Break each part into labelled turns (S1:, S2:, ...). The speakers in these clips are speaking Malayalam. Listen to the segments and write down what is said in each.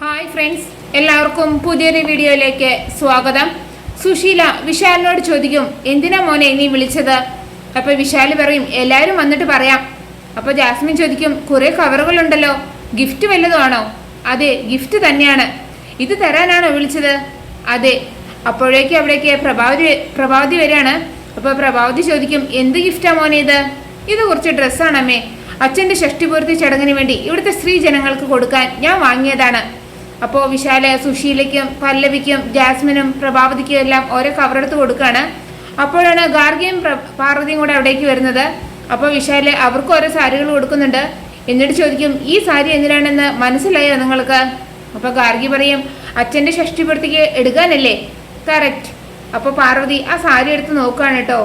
S1: ഹായ് ഫ്രണ്ട്സ്, എല്ലാവർക്കും പുതിയൊരു വീഡിയോയിലേക്ക് സ്വാഗതം. സുശീല വിശാലിനോട് ചോദിക്കും, എന്തിനാ മോനെ നീ വിളിച്ചത്? അപ്പോൾ വിശാൽ പറയും, എല്ലാവരും വന്നിട്ട് പറയാം. അപ്പോൾ ജാസ്മിൻ ചോദിക്കും, കുറേ കവറുകളുണ്ടല്ലോ, ഗിഫ്റ്റ് വല്ലതുമാണോ? അതെ, ഗിഫ്റ്റ് തന്നെയാണ്. ഇത് തരാനാണോ വിളിച്ചത്? അതെ. അപ്പോഴേക്കും അവിടേക്ക് പ്രഭാവതി വരികയാണ്. അപ്പോൾ പ്രഭാവതി ചോദിക്കും, എന്ത് ഗിഫ്റ്റാ മോനെ ഇത്? ഇത് കുറച്ച് ഡ്രസ്സാണമ്മേ, അച്ഛൻ്റെ ഷഷ്ടിപൂർത്തി ചടങ്ങിന് വേണ്ടി ഇവിടുത്തെ സ്ത്രീ ജനങ്ങൾക്ക് കൊടുക്കാൻ ഞാൻ വാങ്ങിയതാണ്. അപ്പോൾ വിശാല് സുശീലയ്ക്കും പല്ലവിക്കും ജാസ്മിനും പ്രഭാവതിക്കും എല്ലാം ഓരോ കവറെടുത്ത് കൊടുക്കുകയാണ്. അപ്പോഴാണ് ഗാർഗിയും പാർവതിയും കൂടെ അവിടേക്ക് വരുന്നത്. അപ്പോൾ വിശാല് അവർക്ക് ഓരോ സാരികൾ കൊടുക്കുന്നുണ്ട്. എന്നിട്ട് ചോദിക്കും, ഈ സാരി എന്തിനാണെന്ന് മനസ്സിലായോ നിങ്ങൾക്ക്? അപ്പോൾ ഗാർഗി പറയും, അച്ഛൻ്റെ ഷഷ്ടിപൂർത്തിക്ക് എടുക്കാനല്ലേ? കറക്റ്റ്. അപ്പോൾ പാർവതി ആ സാരി എടുത്ത് നോക്കുകയാണ് കേട്ടോ.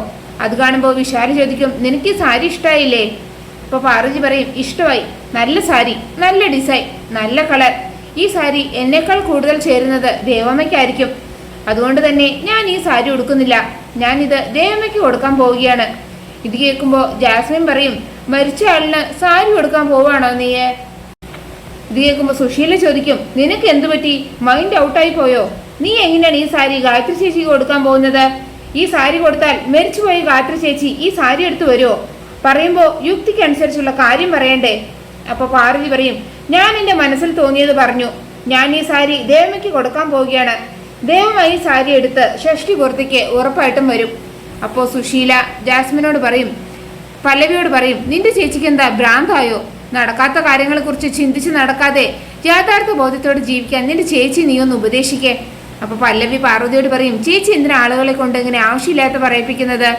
S1: അത് കാണുമ്പോൾ വിശാല് ചോദിക്കും, നിനക്ക് ഈ സാരി ഇഷ്ടമായില്ലേ? അപ്പോൾ പാർവതി പറയും, ഇഷ്ടമായി, നല്ല സാരി, നല്ല ഡിസൈൻ, നല്ല കളർ. ഈ സാരി എന്നേക്കാൾ കൂടുതൽ ചേരുന്നത് ദേവമ്മയ്ക്കായിരിക്കും. അതുകൊണ്ട് തന്നെ ഞാൻ ഈ സാരി ഉടുക്കുന്നില്ല, ഞാനിത് ദേവമ്മയ്ക്ക് കൊടുക്കാൻ പോവുകയാണ്. ഇത് കേൾക്കുമ്പോൾ ജാസ്മിൻ പറയും, മരിച്ച ആളിന് സാരി കൊടുക്കാൻ പോവാണോ നീയെ? ഇത് കേൾക്കുമ്പോൾ സുശീല ചോദിക്കും, നിനക്ക് എന്തു പറ്റി? മൈൻഡ് ഔട്ടായി പോയോ? നീ എങ്ങനെയാണ് ഈ സാരി ഗായത്രി ചേച്ചിക്ക് കൊടുക്കാൻ പോകുന്നത്? ഈ സാരി കൊടുത്താൽ മരിച്ചുപോയി ഗായത്രി ചേച്ചി ഈ സാരി എടുത്ത് വരുമോ? പറയുമ്പോൾ യുക്തിക്കനുസരിച്ചുള്ള കാര്യം പറയണ്ടേ? അപ്പോൾ പാർവതി പറയും, ഞാൻ എൻ്റെ മനസ്സിൽ തോന്നിയത് പറഞ്ഞു. ഞാൻ ഈ സാരി ദേവമ്മയ്ക്ക് കൊടുക്കാൻ പോവുകയാണ്. ദേവമ്മ ഈ സാരി എടുത്ത് ഷഷ്ടി പൂർത്തിക്ക് ഉറപ്പായിട്ടും വരും. അപ്പോൾ സുശീല ജാസ്മിനോട് പറയും, പല്ലവിയോട് പറയും, നിന്റെ ചേച്ചിക്ക് എന്താ ഭ്രാന്തായോ? നടക്കാത്ത കാര്യങ്ങളെക്കുറിച്ച് ചിന്തിച്ച് നടക്കാതെ യാഥാർത്ഥ ബോധത്തോടെ ജീവിക്കാൻ നിന്റെ ചേച്ചി നീ ഒന്ന് ഉപദേശിക്കേ. അപ്പോൾ പല്ലവി പാർവതിയോട് പറയും, ചേച്ചി എന്തിനാ ആളുകളെ കൊണ്ട് ഇങ്ങനെ ആവശ്യമില്ലാത്ത പറയിപ്പിക്കുന്നത്?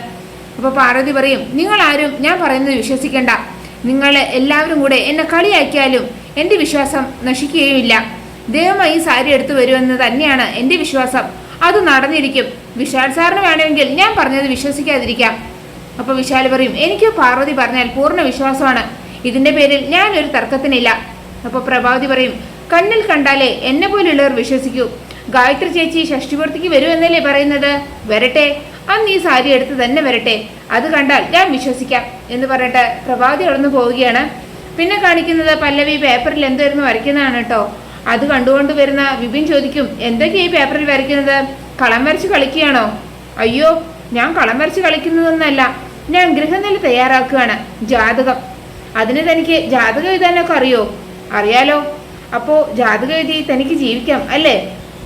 S1: അപ്പോൾ പാർവതി പറയും, നിങ്ങളാരും ഞാൻ പറയുന്നത് വിശ്വസിക്കണ്ട. നിങ്ങൾ എല്ലാവരും കൂടെ എന്നെ കളിയാക്കിയാലും എൻ്റെ വിശ്വാസം നശിക്കുകയുമില്ല. ദേവമ്മ ഈ സാരി എടുത്തു വരുമെന്ന് തന്നെയാണ് എൻ്റെ വിശ്വാസം. അത് നടന്നിരിക്കും. വിശാൽ സാറിന് വേണമെങ്കിൽ ഞാൻ പറഞ്ഞത് വിശ്വസിക്കാതിരിക്കാം. അപ്പോൾ വിശാൽ പറയും, എനിക്ക് പാർവതി പറഞ്ഞാൽ പൂർണ്ണ വിശ്വാസമാണ്. ഇതിൻ്റെ പേരിൽ ഞാനൊരു തർക്കത്തിനില്ല. അപ്പോൾ പ്രഭാവതി പറയും, കണ്ണിൽ കണ്ടാലേ എന്നെ പോലുള്ളവർ വിശ്വസിക്കൂ. ഗായത്രി ചേച്ചി ഷഷ്ടിപൂർത്തിക്ക് വരുമെന്നല്ലേ പറയുന്നത്? വരട്ടെ, അന്ന് ഈ സാരി എടുത്ത് തന്നെ വരട്ടെ, അത് കണ്ടാൽ ഞാൻ വിശ്വസിക്കാം എന്ന് പറഞ്ഞിട്ട് പ്രഭാവതി അവിടുന്ന് പോവുകയാണ്. പിന്നെ കാണിക്കുന്നത് പല്ലവി പേപ്പറിൽ എന്തായിരുന്നു വരയ്ക്കുന്നതാണ് കേട്ടോ. അത് കണ്ടുകൊണ്ട് വരുന്ന വിപിൻ ചോദിക്കും, എന്തൊക്കെയാ ഈ പേപ്പറിൽ വരയ്ക്കുന്നത്? കളം വരച്ച് കളിക്കുകയാണോ? അയ്യോ, ഞാൻ കളം വരച്ച് കളിക്കുന്നതൊന്നല്ല, ഞാൻ ഗൃഹനില തയ്യാറാക്കുകയാണ്, ജാതകം. അതിന് തനിക്ക് ജാതകം എഴുതാനൊക്കെ അറിയോ? അറിയാലോ. അപ്പോൾ ജാതകം എഴുതി തനിക്ക് ജീവിക്കാം അല്ലേ?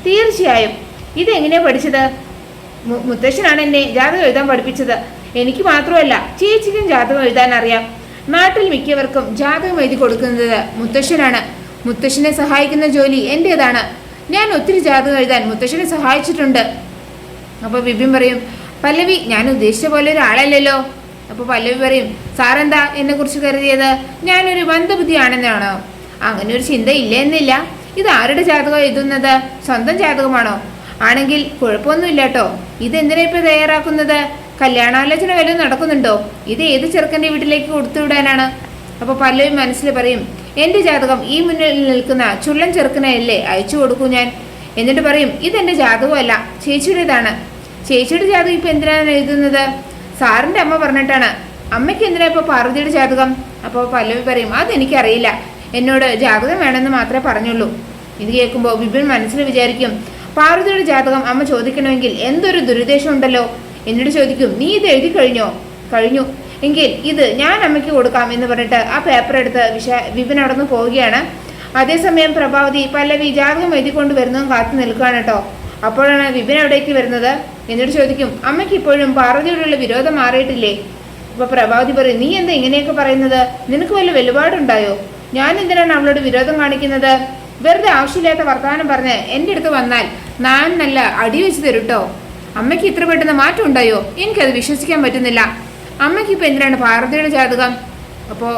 S1: തീർച്ചയായും. ഇതെങ്ങനെയാ പഠിച്ചത്? മുത്തശ്ശനാണ് എന്നെ ജാതകം എഴുതാൻ പഠിപ്പിച്ചത്. എനിക്ക് മാത്രമല്ല, ചേച്ചിക്കും ജാതകം എഴുതാൻ അറിയാം. നാട്ടിൽ മിക്കവർക്കും ജാതകം എഴുതി കൊടുക്കുന്നത് മുത്തശ്ശനാണ്. മുത്തശ്ശനെ സഹായിക്കുന്ന ജോലി എൻ്റേതാണ്. ഞാൻ ഒത്തിരി ജാതകം എഴുതാൻ മുത്തശ്ശനെ സഹായിച്ചിട്ടുണ്ട്. അപ്പോൾ വിപിൻ പറയും, പല്ലവി ഞാൻ ഉദ്ദേശിച്ച പോലെ ഒരാളല്ലല്ലോ. അപ്പോൾ പല്ലവി പറയും, സാറെന്താ എന്നെക്കുറിച്ച് കരുതിയത്? ഞാനൊരു മന്ദബുദ്ധിയാണെന്നാണോ? അങ്ങനെ ഒരു ചിന്ത ഇല്ല എന്നില്ല. ഇത് ആരുടെ ജാതകം എഴുതുന്നത്? സ്വന്തം ജാതകമാണോ? ആണെങ്കിൽ കുഴപ്പമൊന്നുമില്ല കേട്ടോ. ഇതെന്തിനാ ഇപ്പോൾ തയ്യാറാക്കുന്നത്? കല്യാണാലോചന വല്ലതും നടക്കുന്നുണ്ടോ? ഇത് ഏത് ചെറുക്കൻ്റെ വീട്ടിലേക്ക് കൊടുത്തുവിടാനാണ്? അപ്പോൾ പല്ലവി മനസ്സിൽ പറയും, എൻ്റെ ജാതകം ഈ മുന്നിൽ നിൽക്കുന്ന ചുള്ളൻ ചെറുക്കനല്ലേ അയച്ചു കൊടുക്കൂ ഞാൻ. എന്നിട്ട് പറയും, ഇതെൻ്റെ ജാതകമല്ല, ചേച്ചിയുടേതാണ്. ചേച്ചിയുടെ ജാതകം ഇപ്പോൾ എന്തിനാണ് എഴുതുന്നത്? സാറിൻ്റെ അമ്മ പറഞ്ഞിട്ടാണ്. അമ്മയ്ക്ക് എന്തിനാ ഇപ്പോൾ പാർവതിയുടെ ജാതകം? അപ്പോൾ പല്ലവി പറയും, അതെനിക്കറിയില്ല, എന്നോട് ജാതകം വേണമെന്ന് മാത്രമേ പറഞ്ഞുള്ളൂ. ഇത് കേൾക്കുമ്പോൾ വിപിൻ മനസ്സിൽ വിചാരിക്കും, പാർവതിയുടെ ജാതകം അമ്മ ചോദിക്കണമെങ്കിൽ എന്തൊരു ദുരുദ്ദേശം ഉണ്ടല്ലോ. എന്നിട്ട് ചോദിക്കും, നീ ഇത് എഴുതി കഴിഞ്ഞോ? കഴിഞ്ഞു. എങ്കിൽ ഇത് ഞാൻ അമ്മയ്ക്ക് കൊടുക്കാം എന്ന് പറഞ്ഞിട്ട് ആ പേപ്പർ എടുത്ത് വിപിൻ അവിടെ നിന്ന് പോവുകയാണ്. അതേസമയം പ്രഭാവതി പല്ലവി ജാതകം എഴുതിക്കൊണ്ട് വരുന്നതും കാത്തു നിൽക്കുകയാണ് കേട്ടോ. അപ്പോഴാണ് വിപിൻ അവിടേക്ക് വരുന്നത്. എന്നിട്ട് ചോദിക്കും, അമ്മയ്ക്ക് ഇപ്പോഴും പാർവതിയോടുള്ള വിരോധം മാറിയിട്ടില്ലേ? അപ്പോൾ പ്രഭാവതി പറയും, നീ എന്താ ഇങ്ങനെയൊക്കെ പറയുന്നത്? നിനക്ക് വല്ല വെലുപാടുണ്ടായോ? ഞാൻ എന്തിനാണ് അവളോട് വിരോധം കാണിക്കുന്നത്? വെറുതെ ആവശ്യമില്ലാത്ത വർത്തമാനം പറഞ്ഞ് എൻ്റെ അടുത്ത് വന്നാൽ ഞാൻ നല്ല അടി വെച്ച് തരുട്ടോ. അമ്മയ്ക്ക് ഇത്ര പെട്ടെന്ന് മാറ്റം ഉണ്ടായോ? എനിക്കത് വിശ്വസിക്കാൻ പറ്റുന്നില്ല. അമ്മയ്ക്ക് ഇപ്പം എന്തിനാണ് പാർവതിയുടെ ജാതകം? അപ്പോൾ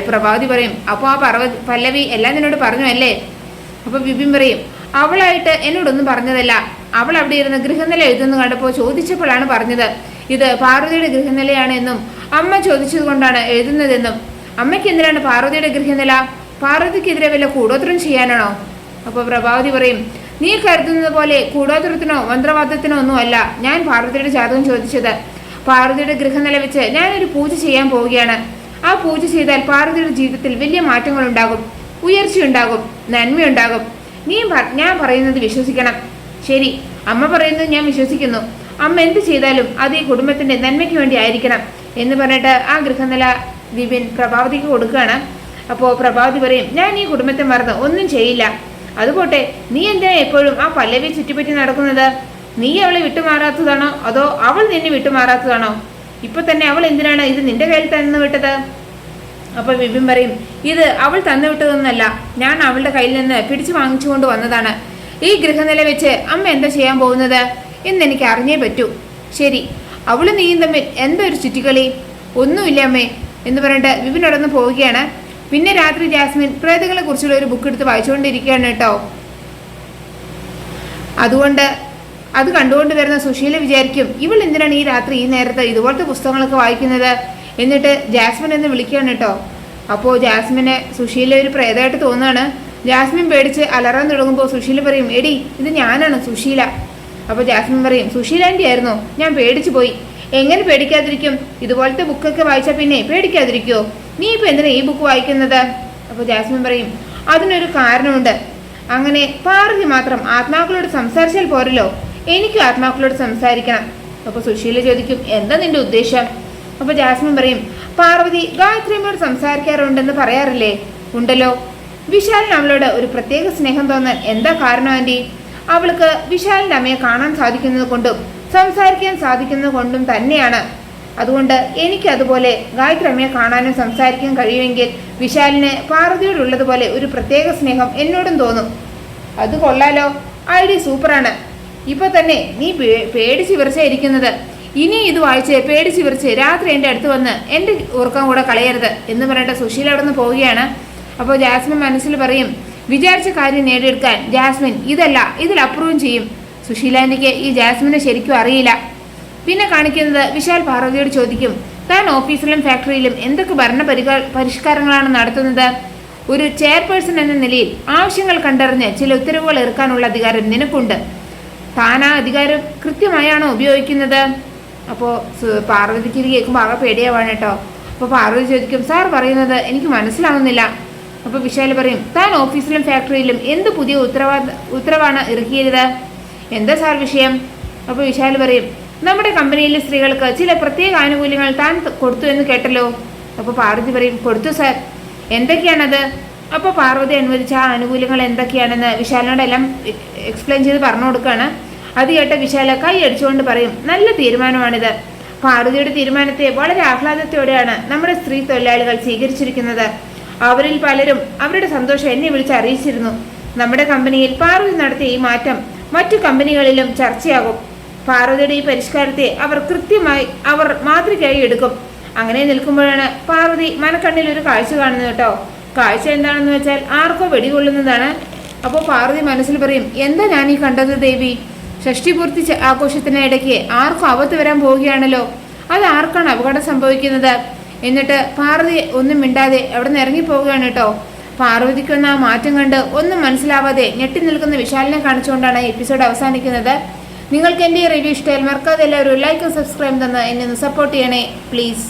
S1: പ്രഭാവതി പറയും, അപ്പോൾ ആ പല്ലവി എല്ലാം നിന്നോട് പറഞ്ഞു അല്ലേ? അപ്പോൾ വിപിൻ പറയും, അവളായിട്ട് എന്നോടൊന്നും പറഞ്ഞതല്ല. അവൾ അവിടെ ഇരുന്ന് ഗൃഹനില എഴുതുന്നു കണ്ടപ്പോൾ ചോദിച്ചപ്പോഴാണ് പറഞ്ഞത്, ഇത് പാർവതിയുടെ ഗൃഹനിലയാണ് എന്നും അമ്മ ചോദിച്ചത് കൊണ്ടാണ് എഴുതുന്നതെന്നും. അമ്മയ്ക്ക് എന്തിനാണ് പാർവതിയുടെ ഗൃഹനില? പാർവതിക്കെതിരെ വല്ല കൂടോത്രം ചെയ്യാനാണോ? അപ്പോൾ പ്രഭാവതി പറയും, നീ കരുതുന്നത് പോലെ കൂടോത്രത്തിനോ മന്ത്രവാദത്തിനോ ഒന്നുമല്ല ഞാൻ പാർവതിയുടെ ജാതകം ചോദിച്ചത്. പാർവതിയുടെ ഗൃഹനില വെച്ച് ഞാനൊരു പൂജ ചെയ്യാൻ പോവുകയാണ്. ആ പൂജ ചെയ്താൽ പാർവതിയുടെ ജീവിതത്തിൽ വലിയ മാറ്റങ്ങൾ ഉണ്ടാകും, ഉയർച്ചയുണ്ടാകും, നന്മയുണ്ടാകും. ഞാൻ പറയുന്നത് വിശ്വസിക്കണം. ശരി, അമ്മ പറയുന്നത് ഞാൻ വിശ്വസിക്കുന്നു. അമ്മ എന്ത് ചെയ്താലും അത് ഈ കുടുംബത്തിന്റെ നന്മയ്ക്ക് വേണ്ടി ആയിരിക്കണം എന്ന് പറഞ്ഞിട്ട് ആ ഗൃഹനില വിപിൻ പ്രഭാവതിക്ക് കൊടുക്കുകയാണ്. അപ്പോൾ പ്രഭാവതി പറയും, ഞാൻ ഈ കുടുംബത്തെ മറന്ന് ഒന്നും ചെയ്യില്ല. അതുപോട്ടെ, നീ എന്തിനാ എപ്പോഴും ആ പല്ലവി ചുറ്റിപ്പറ്റി നടക്കുന്നത്? നീ അവളെ വിട്ടുമാറാത്തതാണോ അതോ അവൾ നിന്നെ വിട്ടുമാറാത്തതാണോ? ഇപ്പൊ തന്നെ അവൾ എന്തിനാണ് ഇത് നിന്റെ കയ്യിൽ തന്നു വിട്ടത്? അപ്പൊ വിപിൻ പറയും, ഇത് അവൾ തന്നു വിട്ടതൊന്നല്ല, ഞാൻ അവളുടെ കയ്യിൽ നിന്ന് പിടിച്ചു വാങ്ങിച്ചുകൊണ്ട് വന്നതാണ്. ഈ ഗൃഹനില വെച്ച് അമ്മ എന്താ ചെയ്യാൻ പോകുന്നത് എന്നെനിക്ക് അറിഞ്ഞേ പറ്റൂ. ശരി, അവള് നീയും തമ്മിൽ എന്താ ഒരു ചുറ്റിക്കളി? ഒന്നുമില്ല അമ്മേ എന്ന് പറഞ്ഞിട്ട് വിപിൻ അവിടെ നിന്ന് പോവുകയാണ്. പിന്നെ രാത്രി ജാസ്മിൻ പ്രേതങ്ങളെ കുറിച്ചുള്ള ഒരു ബുക്ക് എടുത്ത് വായിച്ചുകൊണ്ടിരിക്കുകയാണ് കേട്ടോ. അതുകൊണ്ട് അത് കണ്ടുകൊണ്ട് വരുന്ന സുശീല വിചാരിക്കും, ഇവൾ എന്തിനാണ് ഈ രാത്രി ഈ നേരത്ത് ഇതുപോലത്തെ പുസ്തകങ്ങളൊക്കെ വായിക്കുന്നത്? എന്നിട്ട് ജാസ്മിൻ എന്ന് വിളിക്കുകയാണ് കേട്ടോ. അപ്പോൾ ജാസ്മിന് സുശീല ഒരു പ്രേതമായിട്ട് തോന്നുകയാണ്. ജാസ്മിൻ പേടിച്ച് അലറാൻ തുടങ്ങുമ്പോൾ സുശീല പറയും, എടി ഇത് ഞാനാണ് സുശീല. അപ്പോൾ ജാസ്മിൻ പറയും, സുശീല ആൻറ്റി ആയിരുന്നോ? ഞാൻ പേടിച്ചു പോയി. എങ്ങനെ പേടിക്കാതിരിക്കും? ഇതുപോലത്തെ ബുക്കൊക്കെ വായിച്ചാൽ പിന്നെ പേടിക്കാതിരിക്കുമോ? നീ ഇപ്പം എന്തിനാ ഈ ബുക്ക് വായിക്കുന്നത്? അപ്പോൾ ജാസ്മിൻ പറയും, അതിനൊരു കാരണമുണ്ട്. അങ്ങനെ പാർവതി മാത്രം ആത്മാക്കളോട് സംസാരിച്ചാൽ പോരല്ലോ, എനിക്കും ആത്മാക്കളോട് സംസാരിക്കണം. അപ്പോൾ സുശീല ചോദിക്കും, എന്താ നിന്റെ ഉദ്ദേശം? അപ്പോൾ ജാസ്മിൻ പറയും, പാർവതി ഗായത്രിയമ്മയോട് സംസാരിക്കാറുണ്ടെന്ന് പറയാറില്ലേ? ഉണ്ടല്ലോ. വിശാലിന് അവളോട് ഒരു പ്രത്യേക സ്നേഹം തോന്നാൻ എന്താ കാരണം ആൻറ്റി? അവൾക്ക് വിശാലിൻ്റെ അമ്മയെ കാണാൻ സാധിക്കുന്നത് കൊണ്ടും സംസാരിക്കാൻ സാധിക്കുന്നത് കൊണ്ടും തന്നെയാണ്. അതുകൊണ്ട് എനിക്ക് അതുപോലെ ഗായത്രി അമ്മയെ കാണാനും സംസാരിക്കാൻ കഴിയുമെങ്കിൽ വിശാലിന് പാർവതിയോടുള്ളതുപോലെ ഒരു പ്രത്യേക സ്നേഹം എന്നോടും തോന്നും. അത് കൊള്ളാലോ, ഐഡിയ സൂപ്പറാണ്. ഇപ്പൊ തന്നെ നീ പേടിച്ച് വിറച്ചായിരിക്കുന്നത്. ഇനി ഇത് വായിച്ച് പേടിച്ച് വിറച്ച് രാത്രി എൻ്റെ അടുത്ത് വന്ന് എൻ്റെ ഉറക്കം കൂടെ കളയരുത് എന്ന് പറഞ്ഞിട്ട് സുശീല അവിടെ നിന്ന് പോവുകയാണ്. അപ്പോൾ ജാസ്മിൻ മനസ്സിൽ പറയും, വിചാരിച്ച കാര്യം നേടിയെടുക്കാൻ ജാസ്മിൻ ഇതിലപ്പുറവും ചെയ്യും. സുശീലാൻ്റിക്ക് ഈ ജാസ്മിനെ ശരിക്കും അറിയില്ല. പിന്നെ കാണിക്കുന്നത് വിശാൽ പാർവതിയോട് ചോദിക്കും, താൻ ഓഫീസിലും ഫാക്ടറിയിലും എന്തൊക്കെ പരിഷ്കാരങ്ങളാണ് നടത്തുന്നത്? ഒരു ചെയർപേഴ്സൺ എന്ന നിലയിൽ ആവശ്യങ്ങൾ കണ്ടറിഞ്ഞ് ചില ഉത്തരവുകൾ ഇറക്കാനുള്ള അധികാരം നിനക്കുണ്ട്. താൻ ആ അധികാരം കൃത്യമായാണോ ഉപയോഗിക്കുന്നത്? അപ്പോൾ പാർവതിക്ക് ഇത് കേൾക്കുമ്പോൾ ആകെ പേടിയാവാണ് കേട്ടോ. അപ്പോൾ പാർവതി ചോദിക്കും, സാർ പറയുന്നത് എനിക്ക് മനസ്സിലാവുന്നില്ല. അപ്പോൾ വിശാൽ പറയും, താൻ ഓഫീസിലും ഫാക്ടറിയിലും എന്ത് പുതിയ ഉത്തരവാണ് ഇറക്കിയത്? എന്താ സാർ വിഷയം? അപ്പോൾ വിശാൽ പറയും, നമ്മുടെ കമ്പനിയിലെ സ്ത്രീകൾക്ക് ചില പ്രത്യേക ആനുകൂല്യങ്ങൾ താൻ കൊടുത്തു എന്ന് കേട്ടല്ലോ. അപ്പോൾ പാർവതി പറയും, കൊടുത്തു സാർ. എന്തൊക്കെയാണത്? അപ്പോൾ പാർവതി അനുവദിച്ച ആ ആനുകൂല്യങ്ങൾ എന്തൊക്കെയാണെന്ന് വിശാലിനോടെല്ലാം എക്സ്പ്ലെയിൻ ചെയ്ത് പറഞ്ഞു കൊടുക്കുകയാണ്. അത് കേട്ട വിശാല കൈ അടിച്ചുകൊണ്ട് പറയും, നല്ല തീരുമാനമാണിത്. പാർവതിയുടെ തീരുമാനത്തെ വളരെ ആഹ്ലാദത്തോടെയാണ് നമ്മുടെ സ്ത്രീ തൊഴിലാളികൾ സ്വീകരിച്ചിരിക്കുന്നത്. അവരിൽ പലരും അവരുടെ സന്തോഷം എന്നെ വിളിച്ച് അറിയിച്ചിരുന്നു. നമ്മുടെ കമ്പനിയിൽ പാർവതി നടത്തിയ ഈ മാറ്റം മറ്റു കമ്പനികളിലും ചർച്ചയാകും. പാർവതിയുടെ ഈ പരിഷ്കാരത്തെ അവർ മാതൃകയായി എടുക്കും. അങ്ങനെ നിൽക്കുമ്പോഴാണ് പാർവതി മനക്കണ്ണിൽ ഒരു കാഴ്ച കാണുന്നത് കേട്ടോ. കാഴ്ച എന്താണെന്ന് വെച്ചാൽ ആർക്കോ വെടികൊള്ളുന്നതാണ്. അപ്പോൾ പാർവതി മനസ്സിൽ പറയും, എന്താ ഞാൻ ഈ കണ്ടത് ദേവി? ഷഷ്ടിപൂർത്തി ആഘോഷത്തിനിടയ്ക്ക് ആർക്കും ആപത്ത് വരാൻ പോവുകയാണല്ലോ. അത് ആർക്കാണ് അപകടം സംഭവിക്കുന്നത്? എന്നിട്ട് പാർവതി ഒന്നും മിണ്ടാതെ അവിടെ നിന്ന് ഇറങ്ങിപ്പോവുകയാണ് കേട്ടോ. പാർവതിക്കൊന്ന് ആ മാറ്റം കണ്ട് ഒന്നും മനസ്സിലാവാതെ ഞെട്ടി നിൽക്കുന്ന വിശാലിനെ കാണിച്ചുകൊണ്ടാണ് എപ്പിസോഡ് അവസാനിക്കുന്നത്. നിങ്ങൾക്ക് എൻ്റെ റിവ്യൂ ഇഷ്ടമായാൽ മറക്കാതെ എല്ലാവരും ലൈക്കും സബ്സ്ക്രൈബ് തന്ന് എന്നെ ഒന്ന് സപ്പോർട്ട് ചെയ്യണേ പ്ലീസ്.